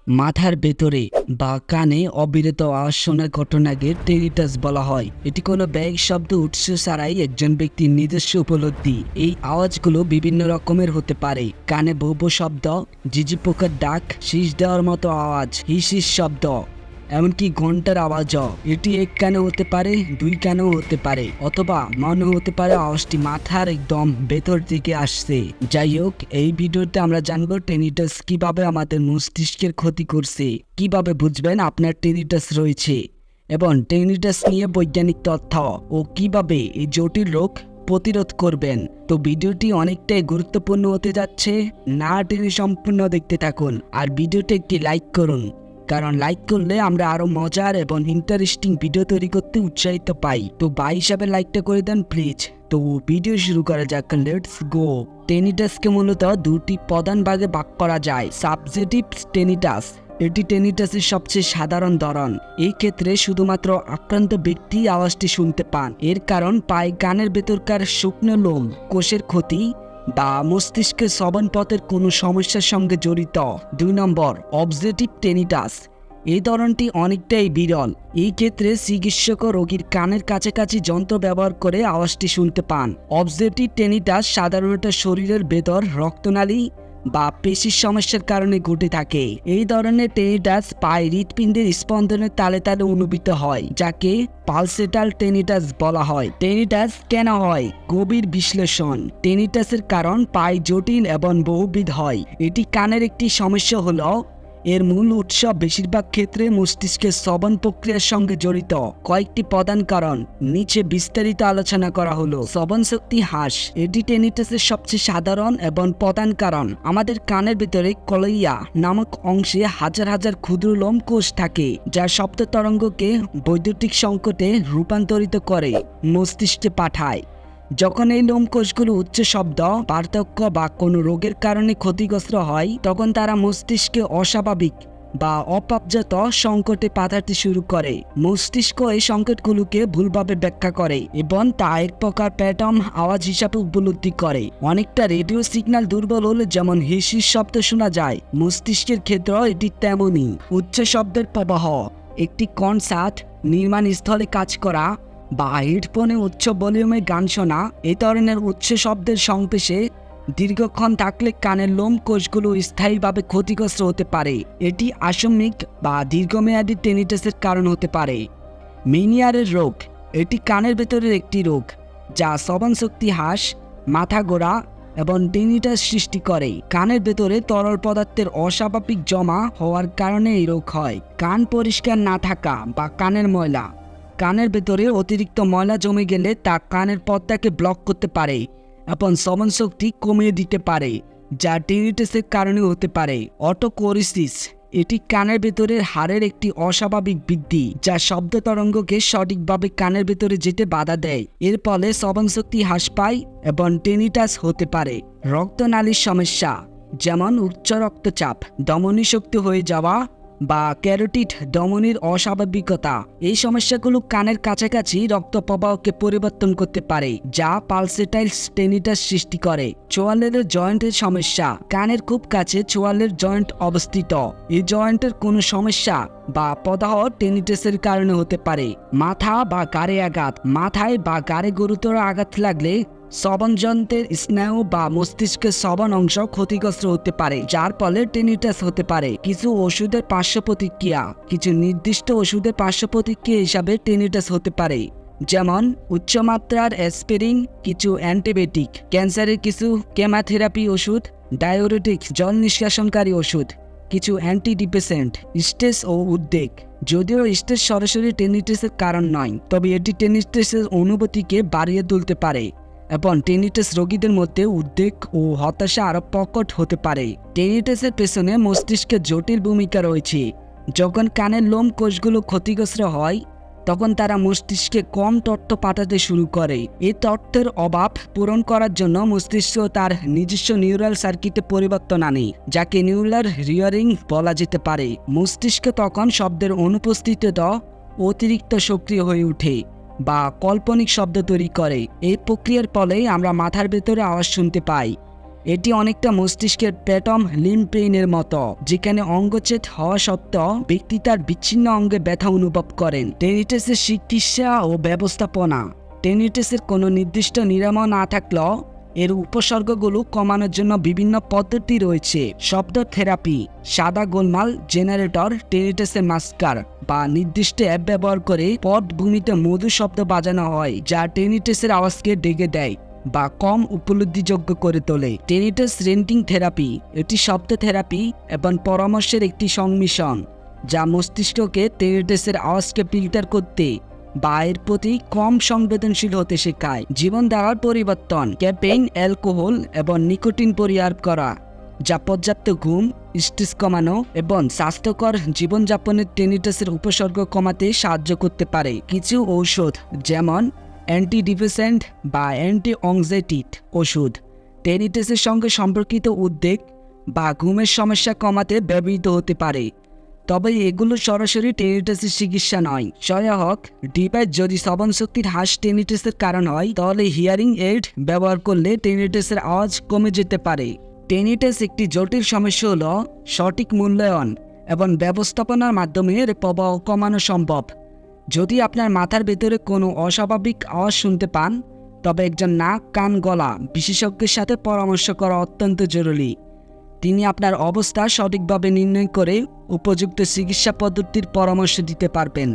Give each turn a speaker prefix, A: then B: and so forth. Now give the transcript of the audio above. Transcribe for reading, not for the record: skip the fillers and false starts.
A: মাথার ভেতরে বা কানে অবিরত আওয়াজ শোনার ঘটনাকে টেনিটাস বলা হয়। এটি কোনো ব্যাগ শব্দ উৎস ছাড়াই একজন ব্যক্তির নিজস্ব উপলব্ধি। এই আওয়াজগুলো বিভিন্ন রকমের হতে পারে। কানে ভো ভো শব্দ, ঝিঝি পোকার ডাক, শীষ দেওয়ার মতো আওয়াজ, হিস হিস শব্দ, এমনকি ঘন্টার আওয়াজও। এটি এক কানে হতে পারে, দুই কানেও হতে পারে, অথবা মনে হতে পারে আওয়াজটি মাথার একদম ভেতর থেকে আসছে। যাই হোক, এই ভিডিওতে আমরা জানবো টেনিটাস কিভাবে আমাদের মস্তিষ্কের ক্ষতি করছে, কিভাবে বুঝবেন আপনার টেনিটাস রয়েছে, এবং টেনিটাস নিয়ে বৈজ্ঞানিক তথ্য ও কিভাবে এই জটিল রোগ প্রতিরোধ করবেন। তো ভিডিওটি অনেকটাই গুরুত্বপূর্ণ হতে যাচ্ছে, না টেনে সম্পূর্ণ দেখতে থাকুন। আর ভিডিওটি একটি লাইক করুন, কারণ লাইক করলে আমরা আরো মজার এবং ইন্টারেস্টিং ভিডিও তৈরি করতে উৎসাহিত পাই। তো ভাই হিসাবে লাইকটা করে দেন প্লিজ। তো ভিডিও শুরু করা যাক, লেটস গো। টেনিটাসকে মূলত দুটি প্রধান ভাগে ভাগ করা যায়। সাবজেক্টিভ টেনিটাস, এটি টেনিটাসের সবচেয়ে সাধারণ ধরন। এই ক্ষেত্রে শুধুমাত্র আক্রান্ত ব্যক্তি আওয়াজটি শুনতে পান। এর কারণ পায় কানের ভেতরকার শুকনো লোম কোষের ক্ষতি বা মস্তিষ্কের শ্রবণপথের কোনো সমস্যার সঙ্গে জড়িত। 2 নম্বর, অবজেক্টিভ টেনিটাস। এই ধরনটি অনেকটাই বিরল। এই ক্ষেত্রে চিকিৎসক রোগীর কানের কাছাকাছি যন্ত্র ব্যবহার করে আওয়াজটি শুনতে পান। অবজেক্টিভ টেনিটাস সাধারণত শরীরের ভেতর রক্তনালী বা পেশির সমস্যার কারণে ঘটে থাকে। এই ধরনের টেনিটাস পায়ে হৃৎপিণ্ডের স্পন্দনের তালে তালে অনুভূত হয়, যাকে পালসেটাল টেনিটাস বলা হয়। টেনিটাস কেন হয়? গভীর বিশ্লেষণ। টেনিটাসের কারণ পায়ে জটিল এবং বহুবিধ হয়। এটি কানের একটি সমস্যা হলো এর মূল উৎস বেশিরভাগ ক্ষেত্রে মস্তিষ্কের শ্রবণ প্রক্রিয়ার সঙ্গে জড়িত। কয়েকটি প্রধান কারণ নিচে বিস্তারিত আলোচনা করা হলো। শ্রবণ শক্তি হ্রাস, এটি টেনিটাসের সবচেয়ে সাধারণ এবং প্রধান কারণ। আমাদের কানের ভিতরে কলিয়া নামক অংশে হাজার হাজার ক্ষুদ্র লোম কোষ থাকে, যা শব্দ তরঙ্গকে বৈদ্যুতিক সংকেতে রূপান্তরিত করে মস্তিষ্কে পাঠায়। যখন এই লোমকোষগুলো উচ্চ শব্দ, পার্থক্য বা কোনো রোগের কারণে ক্ষতিগ্রস্ত হয়, তখন তারা মস্তিষ্কে অস্বাভাবিক বা অপর্যাপ্ত সংকটে পাঠাতে শুরু করে। মস্তিষ্ক এই সংকেতগুলোকে ভুলভাবে ব্যাখ্যা করে এবং তা এক প্রকার প্যাটার্ন আওয়াজ হিসাবে উপলব্ধি করে। অনেকটা রেডিও সিগন্যাল দুর্বল হলে যেমন হিস হিস শব্দ শোনা যায়, মস্তিষ্কের ক্ষেত্রেও এটি তেমনই। উচ্চ শব্দের প্রবাহ, একটি কনসার্ট, নির্মাণ স্থলে কাজ করা বা হেডফোনে উচ্চ ভলিউমে গান শোনা, এই ধরনের উচ্চ শব্দের সংস্পর্শে দীর্ঘক্ষণ থাকলে কানের লোম কোষগুলো স্থায়ীভাবে ক্ষতিগ্রস্ত হতে পারে। এটি আকস্মিক বা দীর্ঘমেয়াদী টেনিটাসের কারণ হতে পারে। মেনিয়ারের রোগ, এটি কানের ভেতরের একটি রোগ যা শ্রবণ শক্তি হ্রাস, মাথা ঘোরা এবং টেনিটাস সৃষ্টি করে। কানের ভেতরে তরল পদার্থের অস্বাভাবিক জমা হওয়ার কারণে এই রোগ হয়। কান পরিষ্কার না থাকা বা কানের ময়লা, কানের ভেতরে অতিরিক্ত ময়লা জমে গেলে তা কানের পর্দাকে ব্লক করতে পারে এবং শ্রবণ শক্তি কমিয়ে দিতে পারে, যা টেনিটাসের কারণে হতে পারে। অটোকোরিসিস, এটি কানের ভেতরের হাড়ের একটি অস্বাভাবিক বৃদ্ধি যা শব্দ তরঙ্গকে সঠিকভাবে কানের ভেতরে যেতে বাধা দেয়। এর ফলে শ্রবণ শক্তি হ্রাস পায় এবং টেনিটাস হতে পারে। রক্তনালীর সমস্যা, যেমন উচ্চ রক্তচাপ, ধমনী শক্তি হয়ে যাওয়া বা ক্যারোটিড ধমনীর অস্বাভাবিকতা। এই সমস্যাগুলো কানের কাছাকাছি রক্ত প্রবাহকে পরিবর্তন করতে পারে, যা পালসেটাইল টেনিটাস সৃষ্টি করে। চোয়ালের জয়েন্টের সমস্যা, কানের খুব কাছে চোয়ালের জয়েন্ট অবস্থিত। এই জয়েন্টের কোনো সমস্যা বা প্রদাহ টেনিটাসের কারণে হতে পারে। মাথা বা গাড়ে আঘাত, মাথায় বা গাড়ে গুরুতর আঘাত লাগলে শ্রবণ যন্ত্রের স্নায়ু বা মস্তিষ্কের শ্রবণ অংশ ক্ষতিগ্রস্ত হতে পারে, যার ফলে টেনিটাস হতে পারে। কিছু ওষুধের পার্শ্ব প্রতিক্রিয়া, কিছু নির্দিষ্ট ওষুধের পার্শ্ব প্রতিক্রিয়া হিসাবে টেনিটাস হতে পারে, যেমন উচ্চমাত্রার অ্যাসপিরিন, কিছু অ্যান্টিবায়োটিক, ক্যান্সারের কিছু কেমোথেরাপি ওষুধ, ডায়োরেটিক জল নিষ্কাশনকারী ওষুধ, কিছু অ্যান্টিডিপ্রেসেন্ট। স্ট্রেস ও উদ্বেগ, যদিও স্ট্রেস সরাসরি টেনিটাসের কারণ নয়, তবে এটি টেনিটাসের অনুভূতিকে বাড়িয়ে তুলতে পারে এবং টেনিটাস রোগীদের মধ্যে উদ্বেগ ও হতাশা আরো প্রকট হতে পারে। টেনিটাসের পেছনে মস্তিষ্কের জটিল ভূমিকা রয়েছে। যখন কানের লোম কোষগুলো ক্ষতিগ্রস্ত হয়, তখন তারা মস্তিষ্কে কম তথ্য পাঠাতে শুরু করে। এই তথ্যের অভাব পূরণ করার জন্য মস্তিষ্ক তার নিজস্ব নিউরাল সার্কিটে পরিবর্তন আনে, যাকে নিউরাল রিয়ারিং বলা যেতে পারে। মস্তিষ্ক তখন শব্দের অনুপস্থিতিতে অতিরিক্ত সক্রিয় হয়ে ওঠে বা কাল্পনিক শব্দ তৈরি করে। এই প্রক্রিয়ার ফলে আমরা মাথার ভেতরে আওয়াজ শুনতে পাই এটি অনেকটা মস্তিষ্কের প্যাটম লিম্পেইনের মতো, যেখানে অঙ্গচ্ছেদ হওয়া সত্ত্বেও ব্যক্তি তার বিচ্ছিন্ন অঙ্গে ব্যথা অনুভব করেন। টেনিটাসের চিকিৎসা ও ব্যবস্থাপনা। টেনিটাসের কোনো নির্দিষ্ট নিরাময় না থাকলেও এর উপসর্গগুলো কমানোর জন্য বিভিন্ন পদ্ধতি রয়েছে। শব্দ থেরাপি, সাদা গোলমাল জেনারেটর, টেনিটাসের মাস্কার বা নির্দিষ্ট অ্যাপ ব্যবহার করে পটভূমিতে মধুর শব্দ বাজানো হয়, যা টেনিটাসের আওয়াজকে ডেকে দেয় বা কম উপলব্ধিযোগ্য করে তোলে। টেনিটাস রেন্টিং থেরাপি, এটি শব্দ থেরাপি এবং পরামর্শের একটি সংমিশ্রণ, যা মস্তিষ্ককে টেনিটাসের আওয়াজকে ফিল্টার করতে বা এর প্রতি কম সংবেদনশীল হতে শেখায়। জীবনধারার পরিবর্তন, ক্যাফেইন, অ্যালকোহল এবং নিকোটিন পরিহার করা, যা পর্যাপ্ত ঘুম, স্ট্রেস কমানো এবং স্বাস্থ্যকর জীবনযাপনের টেনিটাসের উপসর্গ কমাতে সাহায্য করতে পারে। কিছু ঔষধ যেমন অ্যান্টিডিপ্রেসেন্ট বা অ্যান্টি অংজাইটিক ওষুধ টেনিটাসের সঙ্গে সম্পর্কিত উদ্বেগ বা ঘুমের সমস্যা কমাতে ব্যবহৃত হতে পারে, তবে এগুলো সরাসরি টেনিটাসের চিকিৎসা নয়। সহায়ক ডিভাইস, যদি শ্রবণশক্তির হ্রাস টেনিটাসের কারণ হয়, তাহলে হিয়ারিং এইড ব্যবহার করলে টেনিটাসের আওয়াজ কমে যেতে পারে। টেনিটাস একটি জটিল সমস্যা হলো সঠিক মূল্যায়ন এবং ব্যবস্থাপনার মাধ্যমে এর প্রভাব কমানো সম্ভব। যদি আপনার মাথার ভেতরে কোনো অস্বাভাবিক আওয়াজ শুনতে পান, তবে একজন নাক কান গলা বিশেষজ্ঞের সাথে পরামর্শ করা অত্যন্ত জরুরি। তিনি আপনার অবস্থা সঠিকভাবে নির্ণয় করে উপযুক্ত চিকিৎসা পদ্ধতির পরামর্শ দিতে পারবেন।